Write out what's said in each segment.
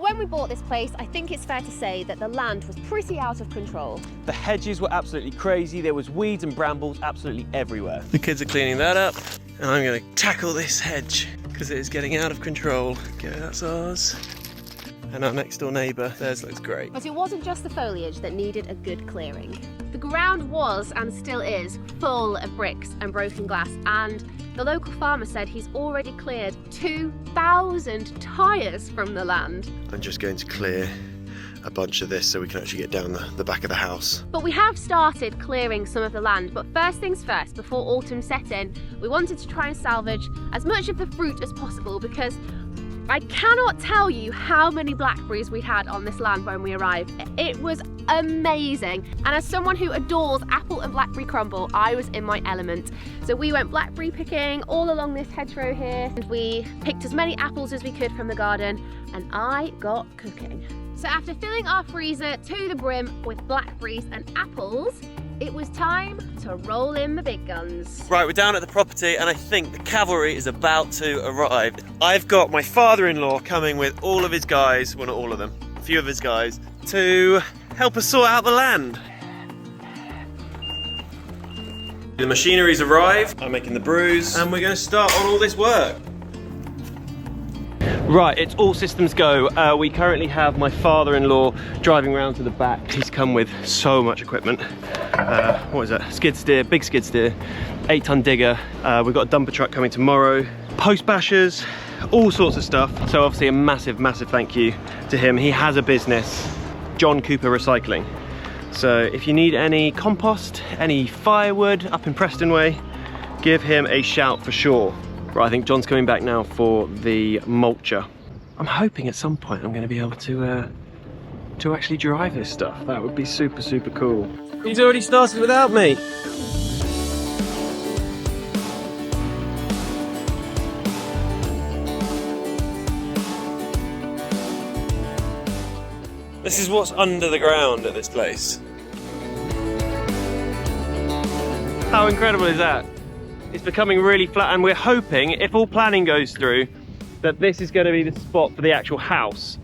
When we bought this place, I think it's fair to say that the land was pretty out of control. The hedges were absolutely crazy. There was weeds and brambles absolutely everywhere. The kids are cleaning that up, and I'm going to tackle this hedge because it is getting out of control. Okay, that's ours. And our next door neighbour, theirs looks great. But it wasn't just the foliage that needed a good clearing. The ground was, and still is, full of bricks and broken glass, and the local farmer said he's already cleared 2,000 tyres from the land. I'm just going to clear a bunch of this so we can actually get down the back of the house. But we have started clearing some of the land, but first things first, before autumn set in, we wanted to try and salvage as much of the fruit as possible, because I cannot tell you how many blackberries we had on this land when we arrived. It was amazing. And as someone who adores apple and blackberry crumble, I was in my element. So we went blackberry picking all along this hedgerow here, and we picked as many apples as we could from the garden, and I got cooking. So after filling our freezer to the brim with blackberries and apples, it was time to roll in the big guns. Right, we're down at the property and I think the cavalry is about to arrive. I've got my father-in-law coming with all of his guys, well not all of them, a few of his guys, to help us sort out the land. The machinery's arrived, I'm making the brews, and we're going to start on all this work. Right, it's all systems go. We currently have my father-in-law driving around to the back. He's come with so much equipment. What is that? Skid steer, big skid steer, 8-ton digger. We've got a dumper truck coming tomorrow. Post bashers, all sorts of stuff. So obviously a massive, massive thank you to him. He has a business, John Cooper Recycling. So if you need any compost, any firewood up in Preston Way, give him a shout for sure. Right, I think John's coming back now for the mulcher. I'm hoping at some point I'm going to be able to actually drive this stuff. That would be super, super cool. He's already started without me. This is what's under the ground at this place. How incredible is that? It's becoming really flat, and we're hoping, if all planning goes through, that this is going to be the spot for the actual house.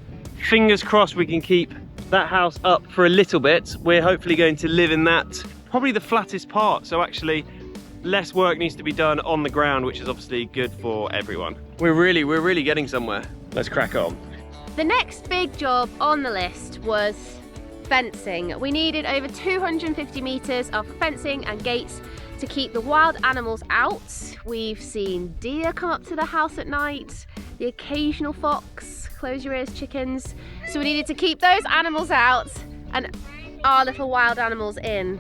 Fingers crossed we can keep that house up for a little bit. We're hopefully going to live in that, probably the flattest part, so actually less work needs to be done on the ground, which is obviously good for everyone. We're really getting somewhere. Let's crack on. The next big job on the list was fencing. We needed over 250 metres of fencing and gates to keep the wild animals out. We've seen deer come up to the house at night, the occasional fox, close your ears chickens. So we needed to keep those animals out and our little wild animals in.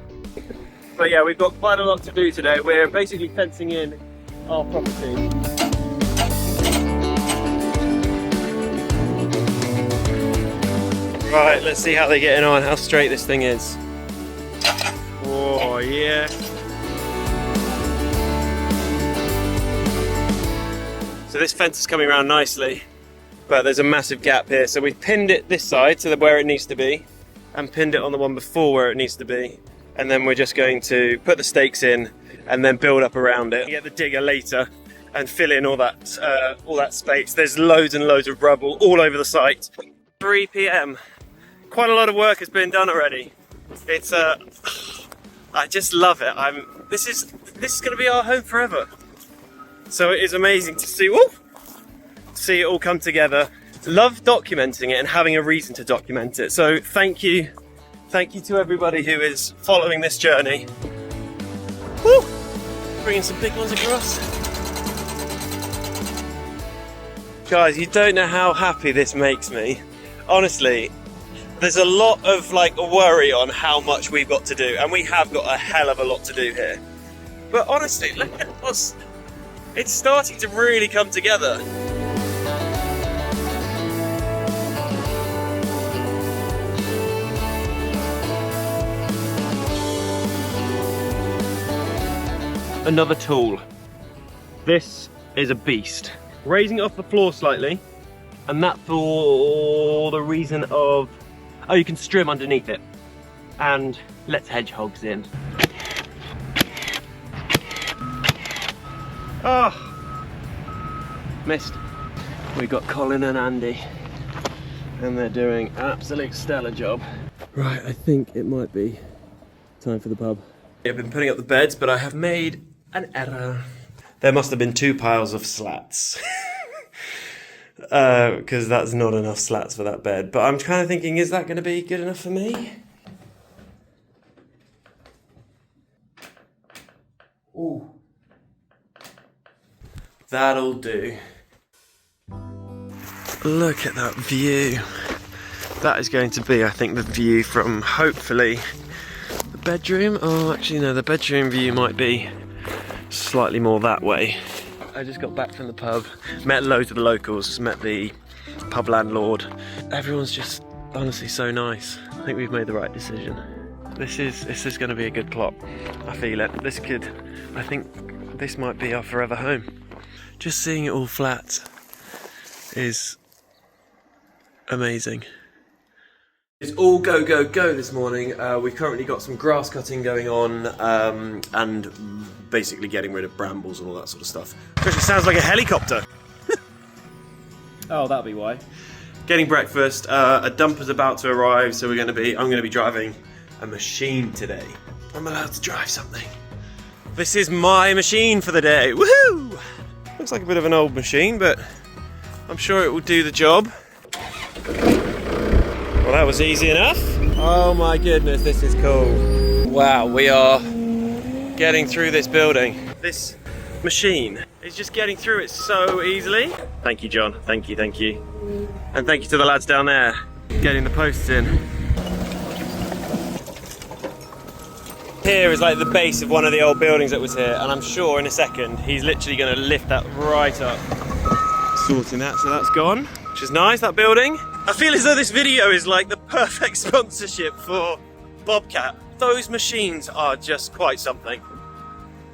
But yeah, we've got quite a lot to do today. We're basically fencing in our property. Right, let's see how they're getting on, how straight this thing is. Oh yeah. So this fence is coming around nicely, but there's a massive gap here. So we've pinned it this side to where it needs to be, and pinned it on the one before where it needs to be. And then we're just going to put the stakes in and then build up around it. Get the digger later and fill in all that space. There's loads and loads of rubble all over the site. 3 p.m. Quite a lot of work has been done already. It's I just love it. This is going to be our home forever. So it is amazing to see it all come together. Love documenting it and having a reason to document it. So thank you to everybody who is following this journey. Woo! Bringing some big ones across. Guys, you don't know how happy this makes me. Honestly, there's a lot of worry on how much we've got to do, and we have got a hell of a lot to do here. But honestly, look at us. It's starting to really come together. Another tool. This is a beast. Raising it off the floor slightly, and that for the reason of, you can strim underneath it. And let's hedgehogs in. Oh, missed. We got Colin and Andy and they're doing an absolute stellar job. Right, I think it might be time for the pub. I've been putting up the beds, but I have made an error. There must have been 2 piles of slats. Because that's not enough slats for that bed. But I'm kind of thinking, is that going to be good enough for me? Ooh. That'll do. Look at that view. That is going to be, I think, the view from, hopefully, the bedroom. Oh, actually no, the bedroom view might be slightly more that way. I just got back from the pub, met loads of the locals, met the pub landlord. Everyone's just honestly so nice. I think we've made the right decision. This is going to be a good plot. I feel it. I think this might be our forever home. Just seeing it all flat is amazing. It's all go, go, go this morning. We've currently got some grass cutting going on and basically getting rid of brambles and all that sort of stuff. Actually sounds like a helicopter. Oh, that'll be why. Getting breakfast. A dumper's about to arrive, so I'm going to be driving a machine today. I'm allowed to drive something. This is my machine for the day. Woohoo! Looks like a bit of an old machine, but I'm sure it will do the job. Well, that was easy enough. Oh my goodness, this is cool. Wow, we are getting through this building. This machine is just getting through it so easily. Thank you, John. Thank you, thank you. And thank you to the lads down there getting the posts in. Here is like the base of one of the old buildings that was here, and I'm sure in a second he's literally going to lift that right up. Sorting that, so that's gone, which is nice, that building. I feel as though this video is like the perfect sponsorship for Bobcat. Those machines are just quite something.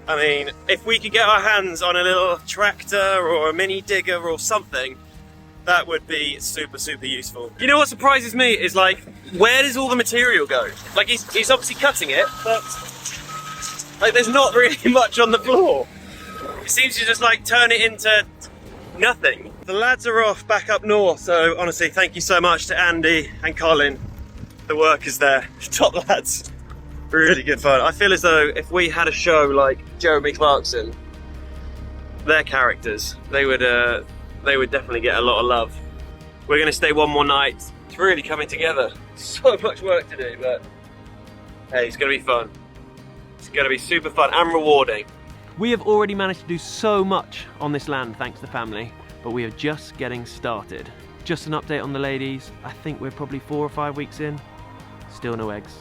I mean, if we could get our hands on a little tractor or a mini digger or something, that would be super, super useful. You know what surprises me is like, where does all the material go? Like he's obviously cutting it, but like there's not really much on the floor. It seems to just like turn it into nothing. The lads are off back up north, so honestly, thank you so much to Andy and Colin, the workers there, top lads. Really good fun. I feel as though if we had a show like Jeremy Clarkson, their characters, they would definitely get a lot of love. We're going to stay one more night. It's really coming together. So much work to do, but hey, it's going to be fun. It's going to be super fun and rewarding. We have already managed to do so much on this land thanks to the family, but we are just getting started. Just an update on the ladies. I think we're probably 4 or 5 weeks in. Still no eggs.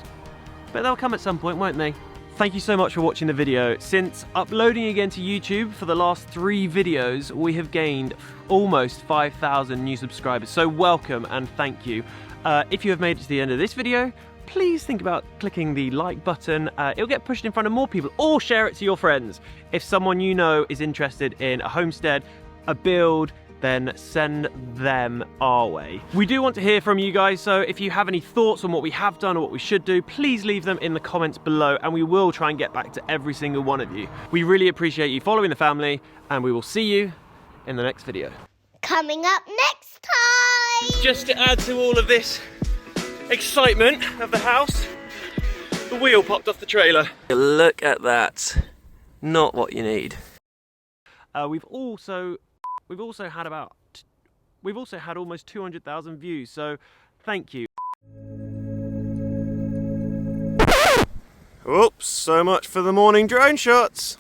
But they'll come at some point, won't they? Thank you so much for watching the video. Since uploading again to YouTube for the last 3 videos, we have gained almost 5,000 new subscribers. So welcome and thank you. If you have made it to the end of this video, please think about clicking the like button. It'll get pushed in front of more people, or share it to your friends. If someone you know is interested in a homestead, a build, then send them our way. We do want to hear from you guys, so if you have any thoughts on what we have done or what we should do, please leave them in the comments below and we will try and get back to every single one of you. We really appreciate you following the family, and we will see you in the next video. Coming up next time! Just to add to all of this excitement of the house, the wheel popped off the trailer. Look at that. Not what you need. We've also had almost 200,000 views, so thank you. Oops, so much for the morning drone shots.